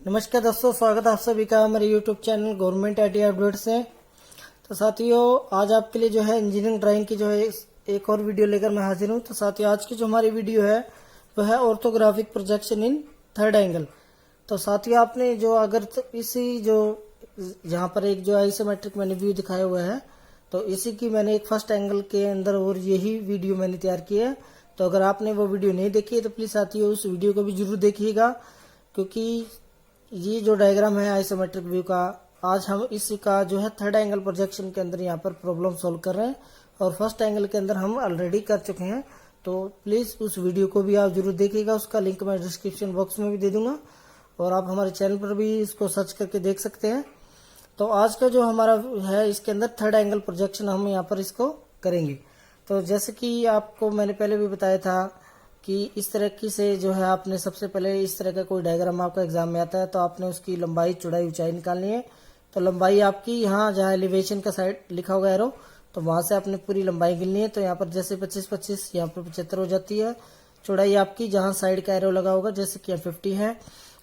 नमस्कार दोस्तों, स्वागत है आप सभी का हमारे YouTube channel government IT update से। तो साथियों, आज आपके लिए जो है इंजीनियरिंग ड्राइंग की जो है एक और वीडियो लेकर मैं हाजिर हूं। तो साथियों, आज की जो हमारी वीडियो है वह है orthographic projection in third angle. तो साथियों, आपने जो अगर इसी जो जहाँ पर एक जो आइसोमेट्रिक मैंने व्यू दिखाया हुआ है, तो इसी की मैंने एक फर्स्ट एंगल के अंदर और यही वीडियो मैंने तैयार की है। तो अगर आपने वो वीडियो नहीं देखी है तो प्लीज साथियों उस वीडियो को भी जरूर देखिएगा, क्योंकि ये जो डायग्राम है आइसोमेट्रिक व्यू का, आज हम इसी का जो है थर्ड एंगल प्रोजेक्शन के अंदर यहाँ पर प्रॉब्लम सॉल्व कर रहे हैं और फर्स्ट एंगल के अंदर हम ऑलरेडी कर चुके हैं। तो प्लीज उस वीडियो को भी आप जरूर देखिएगा, उसका लिंक मैं डिस्क्रिप्शन बॉक्स में भी दे दूंगा और आप हमारे चैनल पर भी इसको सर्च करके देख सकते हैं। तो आज का जो हमारा है इसके अंदर थर्ड एंगल प्रोजेक्शन हम यहाँ पर इसको करेंगे। तो जैसे कि आपको मैंने पहले भी बताया था कि इस तरह की से जो है आपने सबसे पहले इस तरह का कोई डायग्राम आपका एग्जाम में आता है तो आपने उसकी लंबाई चौड़ाई ऊंचाई निकालनी है। तो लंबाई आपकी यहाँ जहाँ एलिवेशन का साइड लिखा होगा एरो, तो वहां से आपने पूरी लंबाई गिननी है। तो यहाँ पर जैसे 25-25 यहाँ पर 75 हो जाती है। चौड़ाई आपकी जहाँ साइड का एरो लगा होगा जैसे कि 50 है।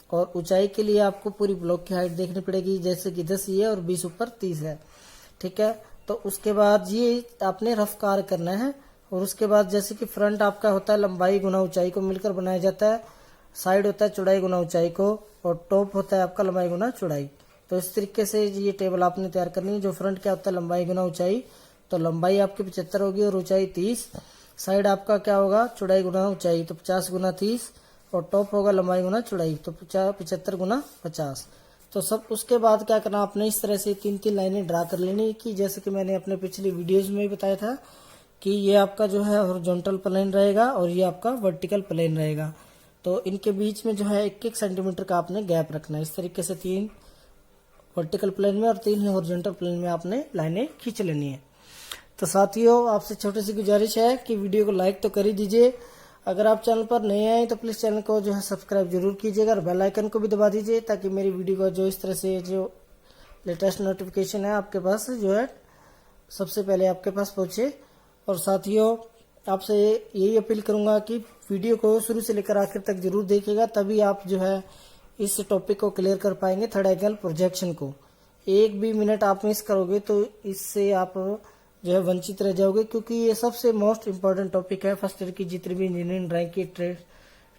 और ऊंचाई के लिए आपको पूरी ब्लॉक की हाइट देखनी पड़ेगी, जैसे कि 10 ये और 20 ऊपर 30 है। ठीक है, तो उसके बाद ये आपने रफ कार्य करना है। और उसके बाद जैसे कि फ्रंट आपका होता है लंबाई गुना ऊंचाई को मिलकर बनाया जाता है, साइड होता है चौड़ाई गुना ऊंचाई को, और टॉप होता है आपका लंबाई गुना चौड़ाई। तो इस तरीके से ये टेबल आपने तैयार करनी है। जो फ्रंट क्या होता है लंबाई गुना ऊंचाई, तो लंबाई आपकी 75 होगी और ऊंचाई 30। साइड आपका क्या होगा चौड़ाई गुना ऊंचाई, तो 50 गुना 30, और टॉप होगा लंबाई गुना चौड़ाई, तो 75 गुना 50। तो सब उसके बाद क्या करना, आपने इस तरह से 3-3 लाइनें ड्रा कर लेनी कि जैसे कि मैंने अपने पिछली वीडियोज में भी बताया था कि ये आपका जो है हॉरिजॉन्टल प्लेन रहेगा और ये आपका वर्टिकल प्लेन रहेगा। तो इनके बीच में जो है 1-1 सेंटीमीटर का आपने गैप रखना है। इस तरीके से 3 वर्टिकल प्लेन में और 3 हॉरिजॉन्टल प्लेन में आपने लाइनें खींच लेनी है। तो साथियों, आपसे छोटी सी गुजारिश है कि वीडियो को लाइक तो कर ही दीजिए। अगर आप चैनल पर नए आए तो प्लीज चैनल को जो है सब्सक्राइब जरूर कीजिएगा और बेल आइकन को भी दबा दीजिए, ताकि मेरी वीडियो का जो इस तरह से जो लेटेस्ट नोटिफिकेशन है आपके पास जो है सबसे पहले आपके पास पहुंचे। और साथियों, आपसे यही अपील करूंगा कि वीडियो को शुरू से लेकर आखिर तक जरूर देखिएगा, तभी आप जो है इस टॉपिक को क्लियर कर पाएंगे थर्ड एंगल प्रोजेक्शन को। एक भी मिनट आप मिस करोगे तो इससे आप जो है वंचित रह जाओगे, क्योंकि ये सबसे मोस्ट इम्पोर्टेंट टॉपिक है। फर्स्ट ईयर की जितनी भी इंजीनियरिंग ड्राइंग की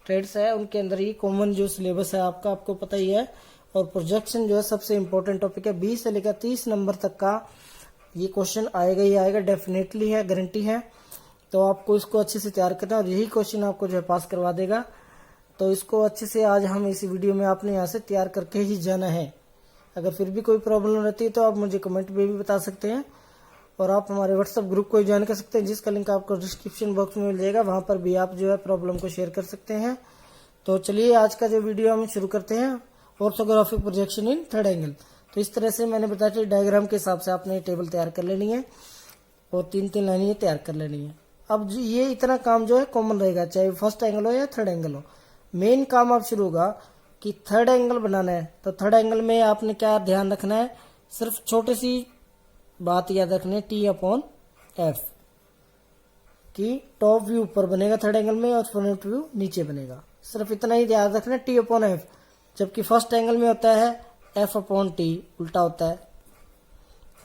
ट्रेड्स है उनके अंदर ही कॉमन जो सिलेबस है आपका, आपको पता ही है। और प्रोजेक्शन जो है सबसे इम्पोर्टेंट टॉपिक है। 20 से लेकर 30 नंबर तक का ये क्वेश्चन आएगा ही आएगा, डेफिनेटली है, गारंटी है। तो आपको इसको अच्छे से तैयार करना है और यही क्वेश्चन आपको जो है पास करवा देगा। तो इसको अच्छे से आज हम इसी वीडियो में आपने यहाँ से तैयार करके ही जाना है। अगर फिर भी कोई प्रॉब्लम रहती है तो आप मुझे कमेंट में भी बता सकते हैं और आप हमारे व्हाट्सएप ग्रुप को ज्वाइन कर सकते हैं, जिसका लिंक आपको डिस्क्रिप्शन बॉक्स में मिल जाएगा। वहां पर भी आप जो है प्रॉब्लम को शेयर कर सकते हैं। तो चलिए आज का जो वीडियो हम शुरू करते हैं, orthographic projection in third angle. तो इस तरह से मैंने बताया था डायग्राम के हिसाब से आपने टेबल तैयार कर लेनी है और 3-3 लाइनें तैयार कर लेनी है। अब ये इतना काम जो है कॉमन रहेगा, चाहे फर्स्ट एंगल हो या थर्ड एंगल हो। मेन काम अब शुरू होगा कि थर्ड एंगल बनाना है। तो थर्ड एंगल में आपने क्या ध्यान रखना है, सिर्फ छोटी सी बात याद रखनी है, T/F की टॉप व्यू ऊपर बनेगा थर्ड एंगल में और फ्रंट व्यू नीचे बनेगा। सिर्फ इतना ही याद रखना है, T/F। जबकि फर्स्ट एंगल में होता है F/T, उल्टा होता है।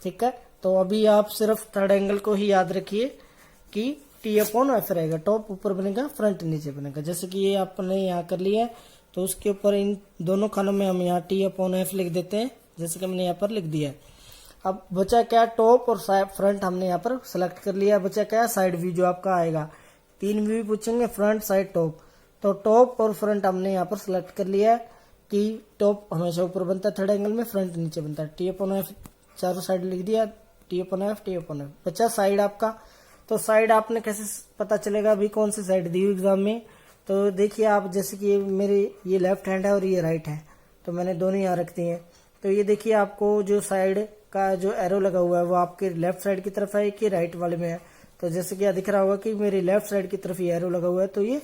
ठीक है, तो अभी आप सिर्फ थर्ड एंगल को ही याद रखिए कि T/F रहेगा, टॉप ऊपर बनेगा फ्रंट नीचे बनेगा। जैसे कि ये आपने यहाँ कर लिया है, तो उसके ऊपर इन दोनों खानों में हम यहाँ T/F लिख देते हैं, जैसे कि हमने यहाँ पर लिख दिया है। अब बचा क्या, टॉप और फ्रंट हमने यहाँ पर सिलेक्ट कर लिया। बचा क्या, साइड व्यू जो आपका आएगा। 3 व्यू पूछेंगे, फ्रंट साइड टॉप। तो टॉप और फ्रंट हमने यहाँ पर सिलेक्ट कर लिया है कि टॉप हमेशा ऊपर बनता है थर्ड एंगल में, फ्रंट नीचे बनता है। T/F चारों साइड लिख दिया, T/F। बचा साइड आपका। तो साइड आपने कैसे पता चलेगा अभी कौन सी साइड दी हुई एग्जाम में। तो देखिए आप, जैसे कि मेरे ये लेफ्ट हैंड है और ये राइट है, तो मैंने दोनों यहाँ रख दी है। तो ये देखिए आपको जो साइड का जो एरो लगा हुआ है वो आपके लेफ्ट साइड की तरफ है कि राइट वाले में है। तो जैसे कि यहाँ दिख रहा होगा कि मेरी लेफ्ट साइड की तरफ ये एरो लगा हुआ है, तो ये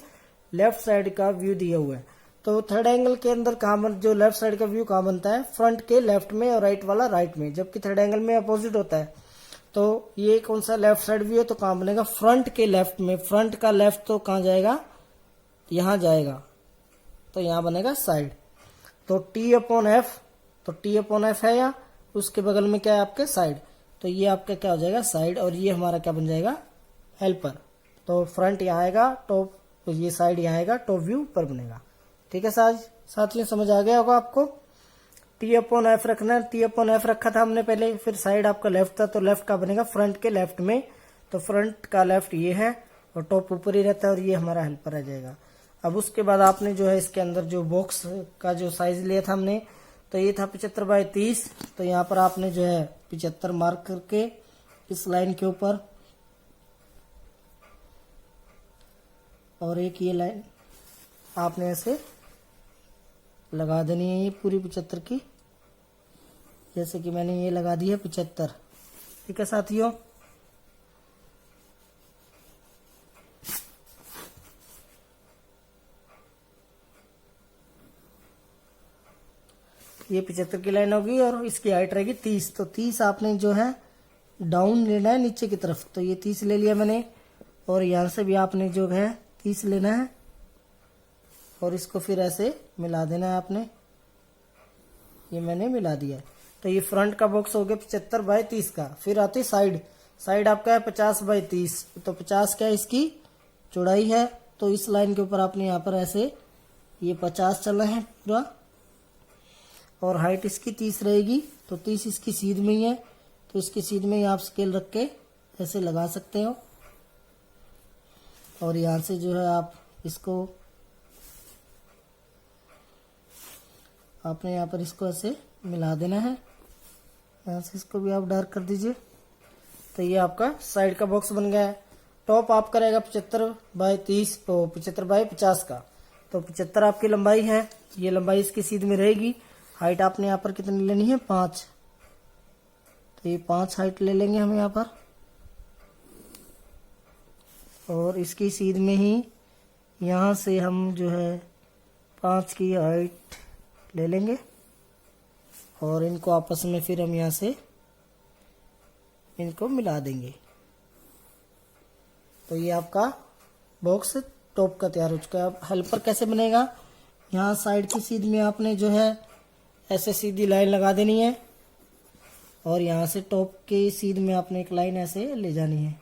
लेफ्ट साइड का व्यू दिया हुआ है। तो थर्ड एंगल के अंदर कहाँ जो लेफ्ट साइड का व्यू कहाँ बनता है, फ्रंट के लेफ्ट में और राइट वाला राइट में, जबकि थर्ड एंगल में अपोजिट होता है। तो ये कौन सा लेफ्ट साइड व्यू है, तो कहाँ बनेगा, फ्रंट के लेफ्ट में। फ्रंट का लेफ्ट तो कहाँ जाएगा, यहाँ जाएगा, तो यहाँ बनेगा साइड। तो T/F, तो T/F है या उसके बगल में क्या है आपके साइड, तो ये आपका क्या हो जाएगा साइड, और ये हमारा क्या बन जाएगा हेल्पर। तो फ्रंट यहाँ आएगा, टॉप तो ये साइड यहाँ आएगा, टॉप व्यू ऊपर बनेगा। ठीक है साथियों, समझ आ गया होगा आपको। T/F रखना है, T/F रखा था हमने पहले, फिर साइड आपका लेफ्ट था तो लेफ्ट का बनेगा फ्रंट के लेफ्ट में, तो फ्रंट का लेफ्ट ये है और टॉप ऊपर ही रहता है और ये हमारा हेल्पर आ जाएगा। अब उसके बाद आपने जो है इसके अंदर जो बॉक्स का जो साइज लिया था हमने, तो ये था 75/30, तो यहाँ पर आपने जो है 75 मार्क करके इस लाइन के ऊपर, और एक ये लाइन आपने ऐसे लगा देनी है, ये पूरी 75 की, जैसे कि मैंने ये लगा दी है 75। ठीक है साथियों, ये 75 की लाइन होगी और इसकी हाइट रहेगी 30। तो 30 आपने जो है डाउन लेना है नीचे की तरफ, तो ये 30 ले लिया मैंने, और यहां से भी आपने जो है 30 लेना है और इसको फिर ऐसे मिला देना है आपने, ये मैंने मिला दिया है। तो ये फ्रंट का बॉक्स हो गया 75/30 का। फिर आती साइड, साइड आपका है 50/30, तो 50 क्या है इसकी चौड़ाई है, तो इस लाइन के ऊपर आपने यहाँ पर ऐसे ये 50 चलना है पूरा, और हाइट इसकी 30 रहेगी, तो 30 इसकी सीध में ही है, तो इसकी सीध में ही आप स्केल रख के ऐसे लगा सकते हो, और यहाँ से जो है आप इसको आपने यहाँ पर इसको ऐसे मिला देना है, यहाँ से इसको भी आप डार्क कर दीजिए। तो ये आपका साइड का बॉक्स बन गया है। टॉप आपका रहेगा 75/30, तो 75/50 का, तो 75 आपकी लंबाई है, ये लंबाई इसकी सीध में रहेगी। हाइट आपने यहाँ पर कितनी लेनी है 5, तो ये 5 हाइट ले लेंगे हम यहाँ पर, और इसकी सीध में ही यहाँ से हम जो है 5 की हाइट ले लेंगे, और इनको आपस में फिर हम यहाँ से इनको मिला देंगे। तो ये आपका बॉक्स टॉप का तैयार हो चुका है। अब हेल्पर कैसे बनेगा, यहाँ साइड की सीध में आपने जो है ऐसे सीधी लाइन लगा देनी है, और यहाँ से टॉप के सीध में आपने एक लाइन ऐसे ले जानी है,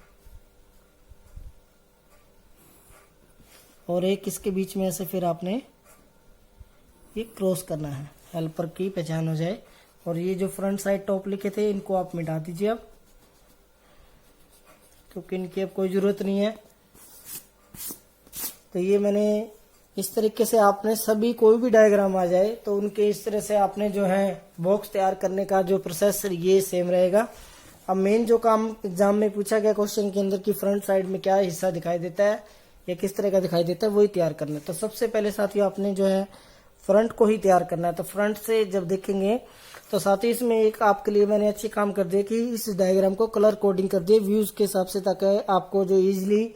और एक इसके बीच में ऐसे फिर आपने ये क्रॉस करना है, हेल्पर की पहचान हो जाए। और ये जो फ्रंट साइड टॉप लिखे थे इनको आप मिटा दीजिए अब, क्योंकि इनकी अब कोई जरूरत नहीं है। तो ये मैंने इस तरीके से आपने सभी कोई भी डायग्राम आ जाए तो उनके इस तरह से आपने जो है बॉक्स तैयार करने का जो प्रोसेस ये सेम रहेगा। अब मेन जो काम एग्जाम में पूछा गया क्वेश्चन के अंदर कि फ्रंट साइड में क्या हिस्सा दिखाई देता है या किस तरह का दिखाई देता है वही तैयार करना है। तो सबसे पहले साथियों आपने जो है फ्रंट को ही तैयार करना है। तो फ्रंट से जब देखेंगे तो साथियों इसमें एक आपके लिए मैंने अच्छी काम कर दिया कि इस डायग्राम को कलर कोडिंग कर दिए व्यूज के हिसाब से, ताकि आपको जो इजीली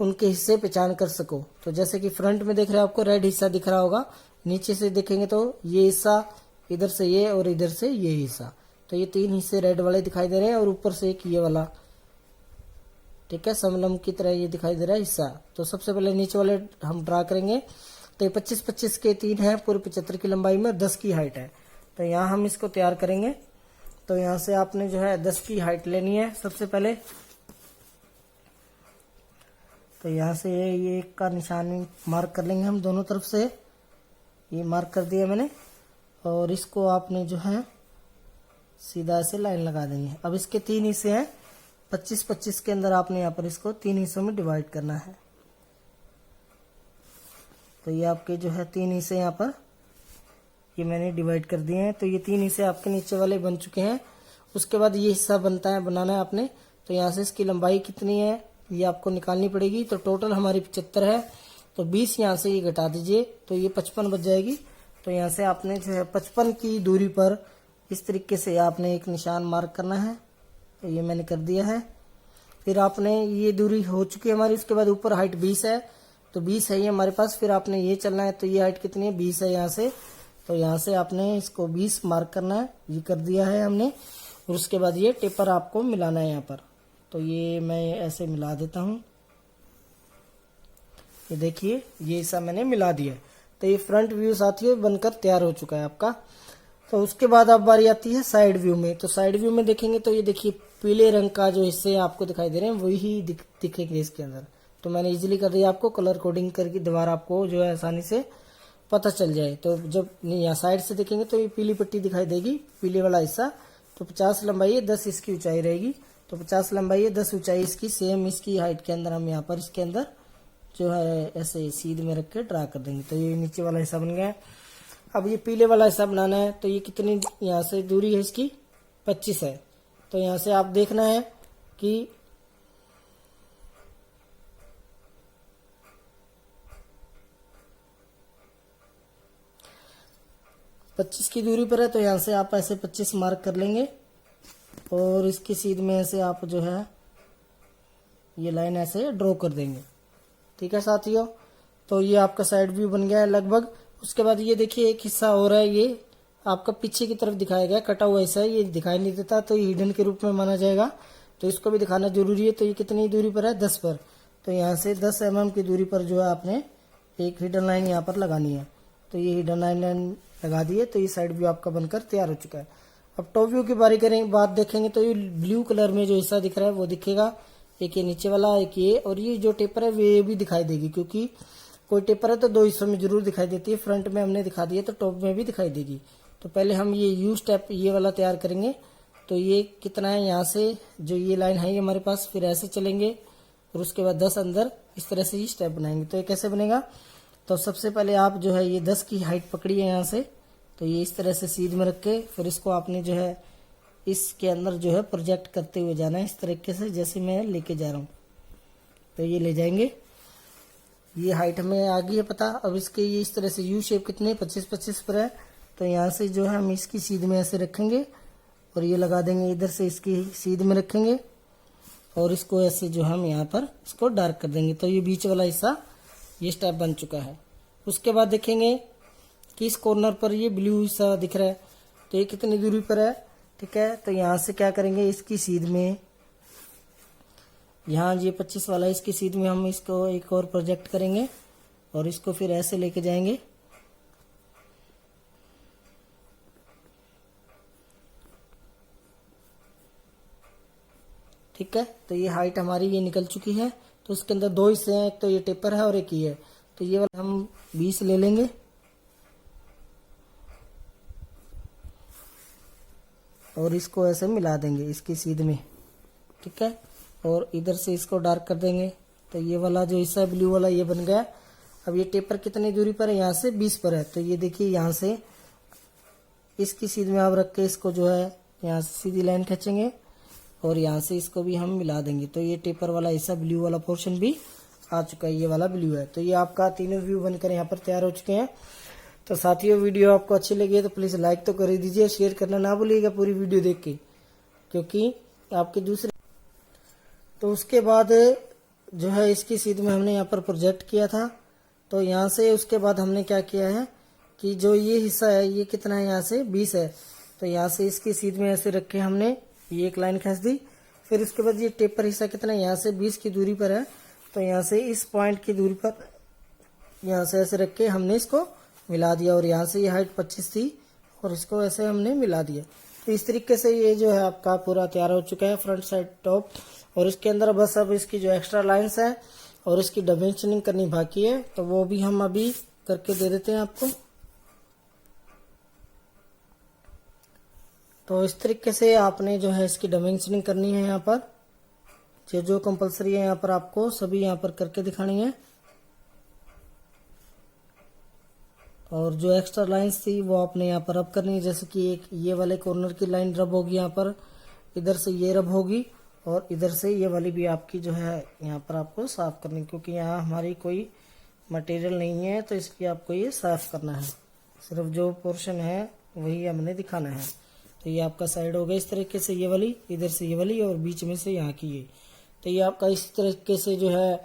उनके हिस्से पहचान कर सको। तो जैसे कि फ्रंट में देख रहे हो आपको रेड हिस्सा दिख रहा होगा, नीचे से देखेंगे तो ये हिस्सा, इधर से ये और इधर से ये हिस्सा, तो ये 3 हिस्से रेड वाले दिखाई दे रहे हैं और ऊपर से एक ये वाला, ठीक है, समलम की तरह ये दिखाई दे रहा है हिस्सा। तो सबसे पहले नीचे वाले हम ड्रा करेंगे। तो ये 25-25 के 3 है, पूरे 75 की लंबाई में 10 की हाइट है। तो यहाँ हम इसको तैयार करेंगे। तो यहाँ से आपने जो है 10 की हाइट लेनी है सबसे पहले। तो यहाँ से ये एक का निशान मार्क कर लेंगे हम दोनों तरफ से, ये मार्क कर दिया मैंने, और इसको आपने जो है सीधा ऐसे लाइन लगा देनी है। अब इसके 3 हिस्से हैं, 25-25 के अंदर आपने यहाँ पर इसको 3 हिस्सों में डिवाइड करना है। तो ये आपके जो है 3 हिस्से यहाँ पर ये मैंने डिवाइड कर दिए हैं। तो ये 3 हिस्से आपके नीचे वाले बन चुके हैं। उसके बाद ये हिस्सा बनाना है आपने। तो यहाँ से इसकी लंबाई कितनी है ये आपको निकालनी पड़ेगी। तो टोटल हमारी 75 है, तो 20 यहाँ से ये घटा दीजिए तो ये 55 बच जाएगी। तो यहाँ से आपने जो है 55 की दूरी पर इस तरीके से आपने एक निशान मार्क करना है। तो ये मैंने कर दिया है। फिर आपने ये दूरी हो चुकी है हमारी। उसके बाद ऊपर हाइट 20 है, तो 20 है ये हमारे पास। फिर आपने ये चलना है, तो ये हाइट कितनी है 20 है यहाँ से। तो यहाँ से आपने इसको 20 मार्क करना है, ये कर दिया है हमने। और उसके बाद ये टेपर आपको मिलाना है यहाँ पर। तो ये मैं ऐसे मिला देता हूँ, ये देखिए ये हिस्सा मैंने मिला दिया। तो ये फ्रंट व्यू साथियों बनकर तैयार हो चुका है आपका। तो उसके बाद अब बारी आती है साइड व्यू में। तो साइड व्यू में देखेंगे तो ये देखिए पीले रंग का जो हिस्से आपको दिखाई दे रहे हैं वही दिखेंगे इसके अंदर। तो मैंने इजीली कर दिया आपको कलर कोडिंग करके, दोबारा आपको जो है आसानी से पता चल जाए। तो जब यहाँ साइड से देखेंगे तो ये पीली पट्टी दिखाई देगी, पीले वाला हिस्सा। तो 50 लंबाई है, 10 इसकी ऊंचाई रहेगी। तो 50 लंबाई है, 10 ऊंचाई इसकी, सेम इसकी हाइट के अंदर हम यहाँ पर इसके अंदर जो है ऐसे सीध में रख के ड्रा कर देंगे। तो ये नीचे वाला हिस्सा बन गया। अब ये पीले वाला हिस्सा बनाना है। तो ये कितनी यहाँ से दूरी है इसकी, 25 है। तो यहाँ से आप देखना है कि पच्चीस की दूरी पर है। तो यहाँ से आप ऐसे 25 मार्क कर लेंगे और इसकी सीध में ऐसे आप जो है ये लाइन ऐसे ड्रॉ कर देंगे। ठीक है साथियों, तो ये आपका साइड व्यू बन गया है लगभग। उसके बाद ये देखिए एक हिस्सा हो रहा है, ये आपका पीछे की तरफ दिखाया गया, कटा हुआ हिस्सा है, ये दिखाई नहीं देता तो ये हिडन के रूप में माना जाएगा। तो इसको भी दिखाना जरूरी है। तो ये कितनी दूरी पर है, 10 पर। तो यहाँ से 10 mm की दूरी पर जो है आपने एक हिडन लाइन यहाँ पर लगानी है। तो ये हिडन लाइन लगा दिए। तो ये साइड व्यू आपका बनकर तैयार हो चुका है। अब टॉप व्यू की बारी करेंगे, बात देखेंगे तो ये ब्लू कलर में जो हिस्सा दिख रहा है वो दिखेगा, एक ये नीचे वाला, एक ये, और ये जो टेपर है वे भी दिखाई देगी, क्योंकि कोई टेपर है तो दो हिस्सों में जरूर दिखाई देती है। फ्रंट में हमने दिखा दिया तो टॉप में भी दिखाई देगी। तो पहले हम ये यू स्टेप ये वाला तैयार करेंगे। तो ये कितना है, यहाँ से जो ये लाइन है ये हमारे पास, फिर ऐसे चलेंगे और उसके बाद 10 अंदर इस तरह से ही स्टेप बनाएंगे। तो ये कैसे बनेगा, तो सबसे पहले आप जो है ये 10 की हाइट पकड़ी है यहाँ से। तो ये इस तरह से सीध में रख के फिर इसको आपने जो है इसके अंदर जो है प्रोजेक्ट करते हुए जाना है, इस तरीके से जैसे मैं लेके जा रहा हूँ। तो ये ले जाएंगे, ये हाइट हमें आ गई है पता। अब इसके ये इस तरह से यू शेप कितने 25-25 पर है। तो यहाँ से जो है हम इसकी सीध में ऐसे रखेंगे और ये लगा देंगे, इधर से इसकी सीध में रखेंगे और इसको ऐसे जो हम यहाँ पर इसको डार्क कर देंगे। तो ये बीच वाला हिस्सा ये स्टेप बन चुका है। उसके बाद देखेंगे कि इस कॉर्नर पर ये ब्लू हिस्सा दिख रहा है, तो ये कितनी दूरी पर है। ठीक है, तो यहाँ से क्या करेंगे, इसकी सीध में, यहाँ ये 25 वाला इसकी सीध में हम इसको एक और प्रोजेक्ट करेंगे और इसको फिर ऐसे लेके जाएंगे। ठीक है, तो ये हाइट हमारी ये निकल चुकी है। तो इसके अंदर दो हिस्से हैं, एक तो ये टेपर है और एक ये है। तो ये वाला हम 20 ले लेंगे और इसको ऐसे मिला देंगे इसकी सीध में। ठीक है, और इधर से इसको डार्क कर देंगे। तो ये वाला जो हिस्सा है ब्लू वाला ये बन गया। अब ये टेपर कितनी दूरी पर है, यहाँ से 20 पर है। तो ये देखिए यहाँ से इसकी सीध में आप रख के इसको जो है यहाँ से सीधी लाइन खींचेंगे और यहाँ से इसको भी हम मिला देंगे। तो ये टेपर वाला हिस्सा ब्लू वाला पोर्शन भी आ चुका है, ये वाला ब्लू है। तो ये आपका तीनों व्यू बनकर यहाँ पर तैयार हो चुके हैं। तो साथियों वीडियो आपको अच्छी लगी है तो प्लीज लाइक तो कर ही दीजिए, शेयर करना ना भूलिएगा पूरी वीडियो देख के, क्योंकि आपके दूसरे। तो उसके बाद जो है इसकी सीध में हमने यहाँ पर प्रोजेक्ट किया था। तो यहाँ से उसके बाद हमने क्या किया है कि जो ये हिस्सा है ये कितना है, यहाँ से 20 है। तो यहाँ से इसकी सीध में ऐसे रख के हमने ये एक लाइन खींच दी। फिर उसके बाद ये टेपर हिस्सा कितना है, यहाँ से 20 की दूरी पर है। तो यहाँ से इस पॉइंट की दूरी पर यहाँ से ऐसे रख के हमने इसको मिला दिया और यहाँ से ये हाइट 25 थी और इसको ऐसे हमने मिला दिया। तो इस तरीके से ये जो है आपका पूरा तैयार हो चुका है फ्रंट साइड टॉप। और इसके अंदर बस अब इसकी जो एक्स्ट्रा लाइंस है और इसकी डायमेंशनिंग करनी बाकी है, तो वो भी हम अभी करके दे देते हैं आपको। तो इस तरीके से आपने जो है इसकी डायमेंशनिंग करनी है। यहाँ पर जो कंपलसरी है यहाँ पर आपको सभी यहाँ पर करके दिखानी है। और जो एक्स्ट्रा लाइंस थी वो आपने यहाँ पर रब करनी है, जैसे कि एक ये वाले कॉर्नर की लाइन रब होगी यहाँ पर, इधर से ये रब होगी और इधर से ये वाली भी आपकी जो है यहाँ पर आपको साफ करनी, क्योंकि यहाँ हमारी कोई मटेरियल नहीं है तो इसलिए आपको ये साफ करना है। सिर्फ जो पोर्शन है वही हमने दिखाना है। तो ये आपका साइड हो गया इस तरीके से, ये वाली इधर से ये वाली और बीच में से यहाँ की ये। तो ये आपका इस तरीके से जो है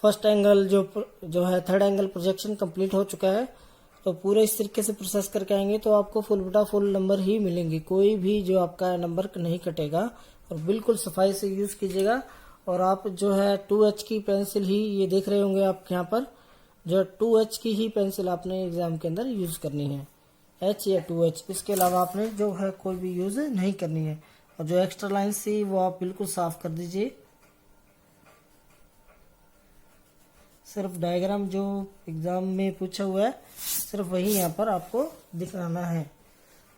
फर्स्ट एंगल जो है थर्ड एंगल प्रोजेक्शन कंप्लीट हो चुका है। तो पूरे इस तरीके से प्रोसेस करके आएंगे तो आपको फुल बटा फुल नंबर ही मिलेंगे, कोई भी जो आपका नंबर नहीं कटेगा। और बिल्कुल सफाई से यूज कीजिएगा। और आप जो है 2H की पेंसिल ही ये देख रहे होंगे आप यहाँ पर, जो 2H की ही पेंसिल आपने एग्जाम के अंदर यूज करनी है, H या 2H, इसके अलावा आपने जो है कोई भी यूज नहीं करनी है। और जो एक्स्ट्रा लाइन्स थी वो आप बिल्कुल साफ कर दीजिए। सिर्फ डायग्राम जो एग्जाम में पूछा हुआ है सिर्फ वही यहाँ पर आपको दिखाना है।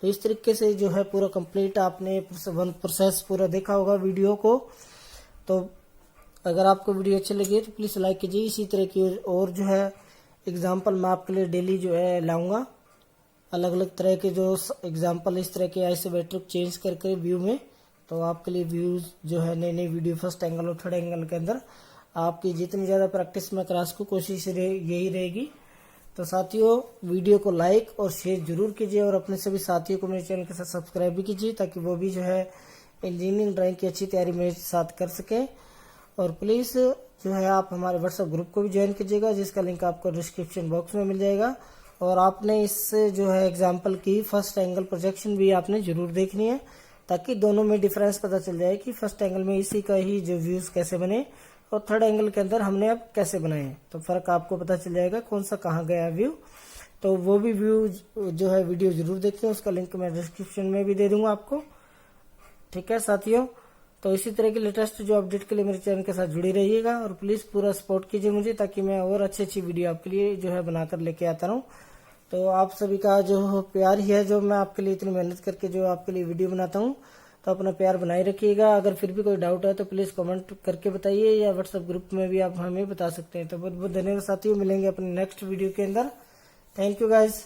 तो इस तरीके से जो है पूरा कंप्लीट आपने प्रोसेस पूरा देखा होगा वीडियो को। तो अगर आपको वीडियो अच्छी लगी तो प्लीज़ लाइक कीजिए। इसी तरह की और जो है एग्जाम्पल मैं आपके लिए डेली जो है लाऊंगा, अलग अलग तरह के जो एग्जाम्पल इस तरह के आइसोमेट्रिक चेंज करके व्यू में। तो आपके लिए व्यूज जो है नई नई वीडियो फर्स्ट एंगल और थर्ड एंगल के अंदर आपकी जितनी ज़्यादा प्रैक्टिस में करा सकूँ कोशिश यही रहेगी। तो साथियों वीडियो को लाइक और शेयर जरूर कीजिए और अपने सभी साथियों को मेरे चैनल के साथ सब्सक्राइब भी कीजिए ताकि वो भी जो है इंजीनियरिंग ड्राइंग की अच्छी तैयारी मेरे साथ कर सके। और प्लीज़ जो है आप हमारे व्हाट्सएप ग्रुप को भी ज्वाइन कीजिएगा जिसका लिंक आपको डिस्क्रिप्शन बॉक्स में मिल जाएगा। और आपने इस जो है एग्जाम्पल की फर्स्ट एंगल प्रोजेक्शन भी आपने जरूर देखनी है ताकि दोनों में डिफरेंस पता चल जाए कि फर्स्ट एंगल में इसी का ही जो व्यूज कैसे बने और थर्ड एंगल के अंदर हमने अब कैसे बनाए। तो फर्क आपको पता चल जाएगा कौन सा कहाँ गया व्यू। तो वो भी व्यू जो है वीडियो जरूर देखते हैं, उसका लिंक मैं डिस्क्रिप्शन में भी दे दूंगा आपको। ठीक है साथियों, तो इसी तरह की लेटेस्ट जो अपडेट के लिए मेरे चैनल के साथ जुड़ी रहिएगा और प्लीज पूरा सपोर्ट कीजिए मुझे ताकि मैं और अच्छी वीडियो आपके लिए जो है बनाकर लेके आता रहूं। तो आप सभी का जो प्यार ही है जो मैं आपके लिए इतनी मेहनत करके जो आपके लिए वीडियो बनाता हूँ। तो अपना प्यार बनाए रखिएगा। अगर फिर भी कोई डाउट है तो प्लीज कमेंट करके बताइए या व्हाट्सएप ग्रुप में भी आप हमें बता सकते हैं। तो बहुत बहुत धन्यवाद साथियों, मिलेंगे अपने नेक्स्ट वीडियो के अंदर। Thank you guys.